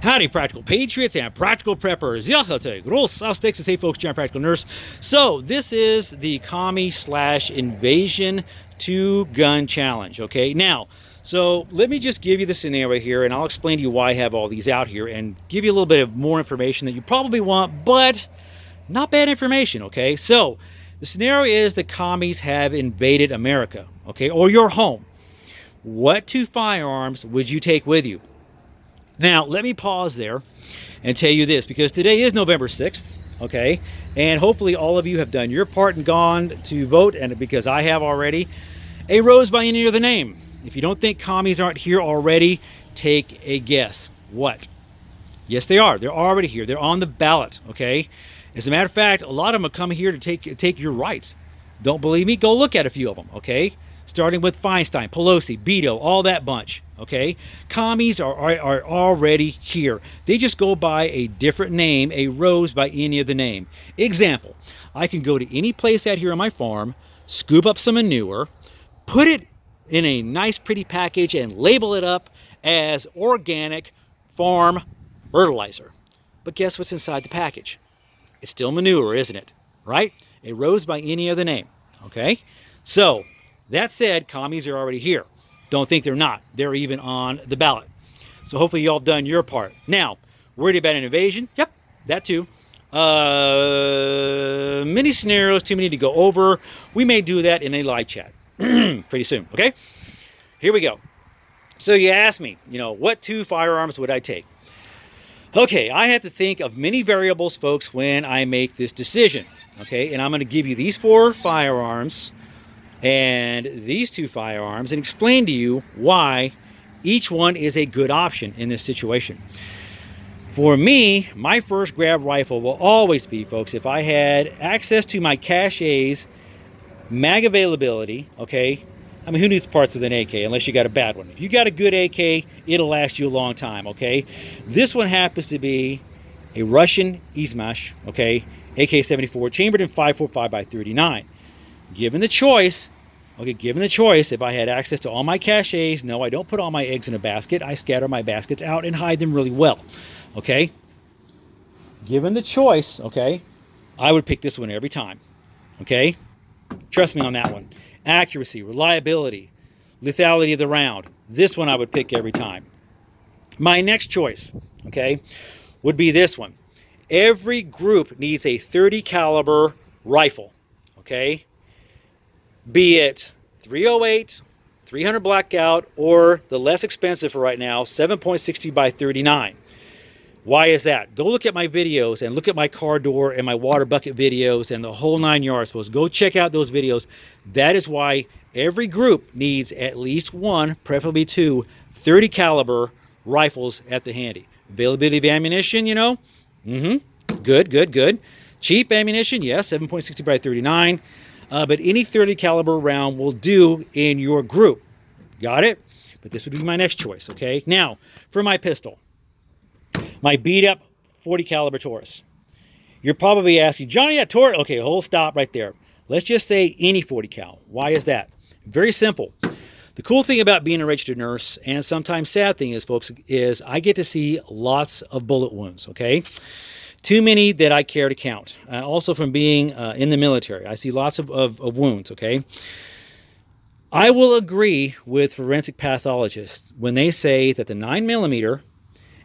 Howdy, Practical Patriots and Practical Preppers. Groß sticks, hey folks, John Practical Nurse. So this is the Commie / Invasion 2-gun challenge, okay? Now, so let me just give you the scenario here, and I'll explain to you why I have all these out here and give you a little bit of more information that you probably want, but not bad information, okay? So the scenario is the commies have invaded America, okay, or your home. What 2 firearms would you take with you? Now, let me pause there and tell you this, because today is November 6th, okay? And hopefully all of you have done your part and gone to vote, and because I have already, a rose by any other name. If you don't think commies aren't here already, take a guess. What? Yes, they are. They're already here. They're on the ballot, okay? As a matter of fact, a lot of them have come here to take your rights. Don't believe me? Go look at a few of them, okay? Starting with Feinstein, Pelosi, Beto, all that bunch, okay? Commies are already here. They just go by a different name, a rose by any other name. Example, I can go to any place out here on my farm, scoop up some manure, put it in a nice pretty package and label it up as organic farm fertilizer. But guess what's inside the package? It's still manure, isn't it? Right? A rose by any other name, okay? So, that said, commies are already here. Don't think they're not. They're even on the ballot. So hopefully y'all have done your part. Now, worried about an invasion? Yep, that too. Many scenarios, too many to go over. We may do that in a live chat pretty soon, okay? Here we go. So you asked me, what 2 firearms would I take? Okay, I have to think of many variables, folks, when I make this decision, okay? And I'm going to give you these 4 firearms and these 2 firearms and explain to you why each one is a good option in this situation. For me, my first grab rifle will always be, folks, if I had access to my caches, mag availability, okay? I mean, who needs parts with an AK unless you got a bad one? If you got a good AK, it'll last you a long time, okay? This one happens to be a Russian Izmash, okay? AK-74, chambered in 5.45x39. Given the choice, if I had access to all my caches, no, I don't put all my eggs in a basket. I scatter my baskets out and hide them really well, okay? Given the choice, okay, I would pick this one every time, okay? Trust me on that one. Accuracy, reliability, lethality of the round. This one I would pick every time. My next choice, okay, would be this one. Every group needs a 30 caliber rifle, okay? Be it 308, 300 blackout, or the less expensive for right now, 7.60x39. Why is that? Go look at my videos and look at my car door and my water bucket videos and the whole 9 yards, folks. Go check out those videos. That is why every group needs at least 1, preferably 2, 30 caliber rifles at the handy. Availability of ammunition, Good. Cheap ammunition, yes, 7.60x39. But any 30 caliber round will do in your group. Got it? But this would be my next choice, okay? Now, for my pistol, my beat up 40 caliber Taurus. You're probably asking, Johnny, that Taurus? Okay, hold stop right there. Let's just say any 40 cal. Why is that? Very simple. The cool thing about being a registered nurse, and sometimes sad thing is, folks, is I get to see lots of bullet wounds, okay? Too many that I care to count. Also from being in the military, I see lots of wounds, okay? I will agree with forensic pathologists when they say that the 9mm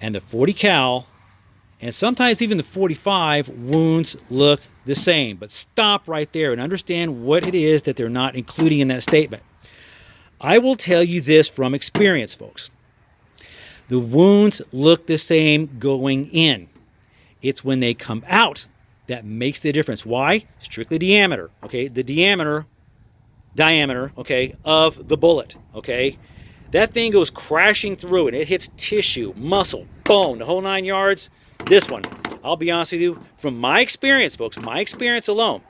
and the 40 cal, and sometimes even the 45 wounds look the same. But stop right there and understand what it is that they're not including in that statement. I will tell you this from experience, folks. The wounds look the same going in. It's when they come out that makes the difference. Why? Strictly diameter, okay? The diameter, okay, of the bullet, okay? That thing goes crashing through and it hits tissue, muscle, bone, the whole 9 yards. This one, I'll be honest with you, from my experience, folks, my experience alone,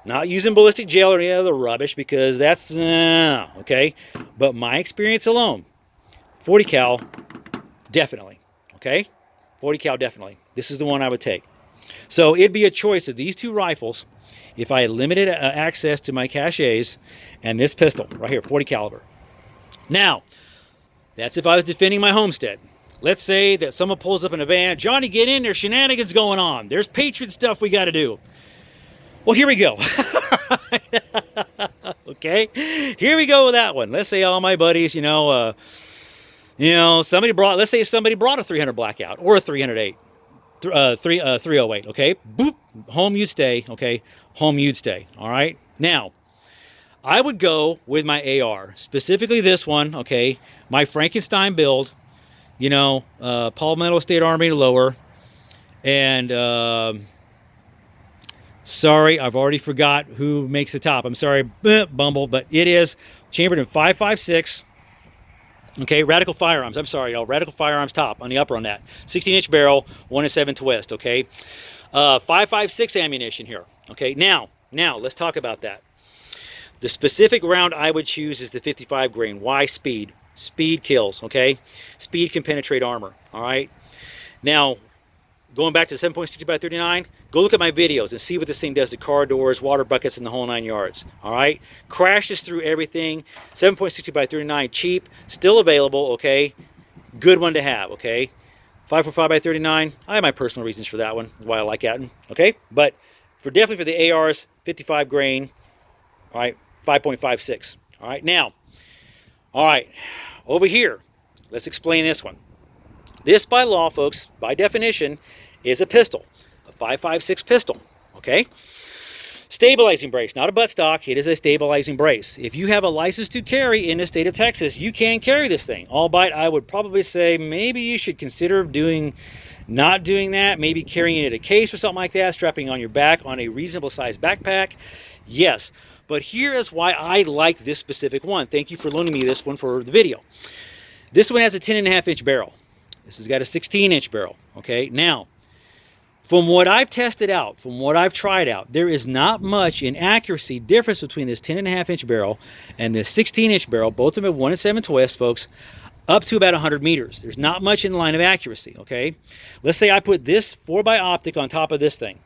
not using ballistic gel or any other rubbish because that's, okay? But my experience alone, 40 cal, definitely, okay? 40 cal, definitely. This is the one I would take. So it'd be a choice of these 2 rifles if I had limited access to my caches and this pistol right here, 40 caliber. Now, that's if I was defending my homestead. let's say that someone pulls up in a van. Johnny, get in, there's shenanigans going on. There's Patriot stuff we got to do. Well, here we go. Okay, here we go with that one. Let's say all my buddies, somebody brought, let's say somebody brought a 300 blackout or a 308, 308. Okay, boop, home you'd stay. Okay, home you'd stay. All right. Now, I would go with my AR, specifically this one. Okay, my Frankenstein build. Palmetto State Army lower, and sorry, I've already forgot who makes the top. I'm sorry, Bumble, but it is chambered in 5.56. Okay, Radical Firearms. I'm sorry, y'all. Radical Firearms top on the upper on that. 16-inch barrel, 1-7 twist. Okay, 5.56 ammunition here. Okay, now let's talk about that. The specific round I would choose is the 55 grain. Why? Speed. Speed kills. Okay, speed can penetrate armor. All right. Now, going back to 7.60 by 39, go look at my videos and see what this thing does to car doors, water buckets, and the whole 9 yards. All right, crashes through everything. 7.60 by 39, cheap, still available. Okay, good one to have. Okay, 5.45 by 39. I have my personal reasons for that one, why I like that one. Okay, but definitely for the ARs, 55 grain. All right, 5.56. All right, now, all right, over here, let's explain this one. This, by law, folks, by definition, is a pistol, a 5.56 pistol, okay? Stabilizing brace, not a buttstock. It is a stabilizing brace. If you have a license to carry in the state of Texas, you can carry this thing. Albeit, I would probably say maybe you should consider not doing that, maybe carrying it in a case or something like that, strapping on your back on a reasonable sized backpack. Yes, but here is why I like this specific one. Thank you for loaning me this one for the video. This one has a 10.5-inch barrel. This has got a 16-inch barrel. Okay, now, from what I've tested out, from what I've tried out, there is not much in accuracy difference between this 10.5-inch barrel and this 16-inch barrel. Both of them have 1-7 twist, folks, up to about 100 meters. There's not much in the line of accuracy, okay? Let's say I put this 4x optic on top of this thing.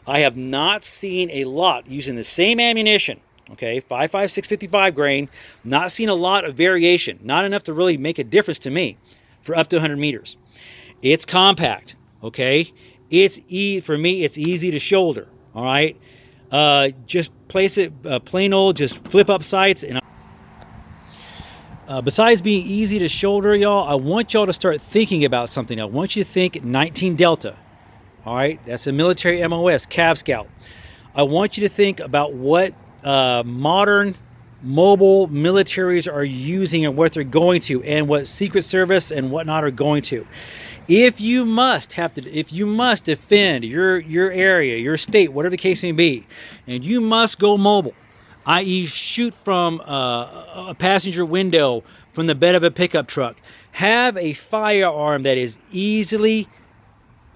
I have not seen a lot using the same ammunition, okay, 5.56 55 grain, not seen a lot of variation, not enough to really make a difference to me for up to 100 meters. It's compact, okay? For me, it's easy to shoulder, all right? Just place it plain old, just flip up sights. And besides being easy to shoulder, y'all, I want y'all to start thinking about something. I want you to think 19 Delta, all right? That's a military MOS, Cav Scout. I want you to think about what modern mobile militaries are using and what they're going to, and what Secret Service and whatnot are going to. If you must defend your area, your state, whatever the case may be, and you must go mobile, i.e. shoot from a passenger window from the bed of a pickup truck, have a firearm that is easily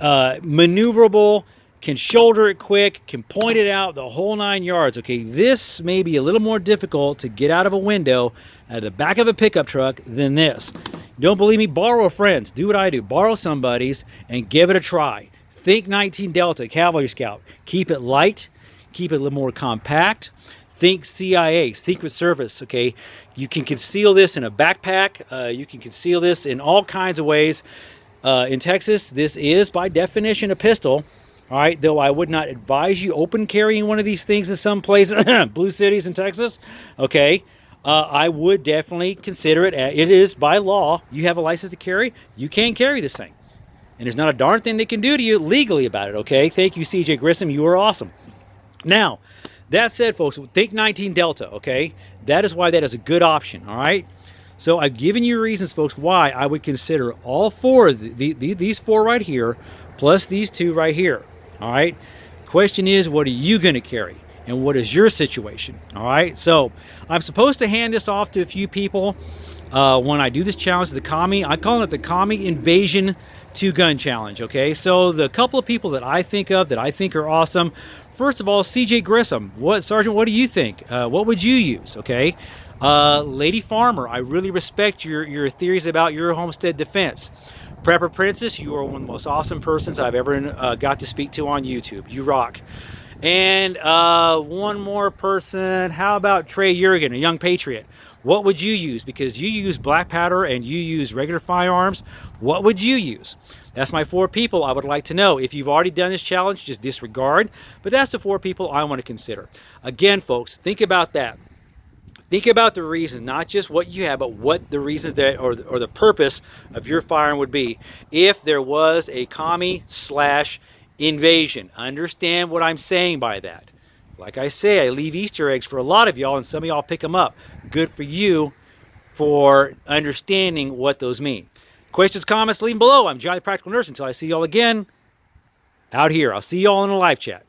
maneuverable, can shoulder it quick, can point it out, the whole 9 yards. Okay, this may be a little more difficult to get out of a window at the back of a pickup truck than this. Don't believe me? Borrow a friend's. Do what I do. Borrow somebody's and give it a try. Think 19 Delta, Cavalry Scout. Keep it light. Keep it a little more compact. Think CIA, Secret Service, okay? You can conceal this in a backpack. You can conceal this in all kinds of ways. In Texas, this is, by definition, a pistol. All right, though I would not advise you open carrying one of these things in some places, blue cities in Texas, okay? I would definitely consider it. It is, by law, you have a license to carry, you can carry this thing. And there's not a darn thing they can do to you legally about it, okay? Thank you, CJ Grissom, you are awesome. Now, that said, folks, think 19 Delta, okay? That is why that is a good option, all right? So I've given you reasons, folks, why I would consider all four of these four right here, plus these two right here. All right. Question is, what are you going to carry? And what is your situation? All right. So I'm supposed to hand this off to a few people when I do this challenge, the Commie. I call it the Commie Invasion 2-Gun Challenge. Okay. So the couple of people that I think of that I think are awesome. First of all, CJ Grissom. Sergeant, what do you think? What would you use? Okay. Lady Farmer, I really respect your theories about your homestead defense. Prepper Princess, you are one of the most awesome persons I've ever got to speak to on YouTube. You rock. And one more person. How about Trey Jurgen, a young patriot? What would you use? Because you use black powder and you use regular firearms. What would you use? That's my 4 people I would like to know. If you've already done this challenge, just disregard. But that's the 4 people I want to consider. Again, folks, think about that. Think about the reasons, not just what you have, but what the reasons that or the purpose of your firearm would be. If there was a commie slash invasion, understand what I'm saying by that. Like I say, I leave Easter eggs for a lot of y'all, and some of y'all pick them up. Good for you for understanding what those mean. Questions, comments, leave them below. I'm Johnny the Practical Nurse. Until I see y'all again out here. I'll see y'all in the live chat.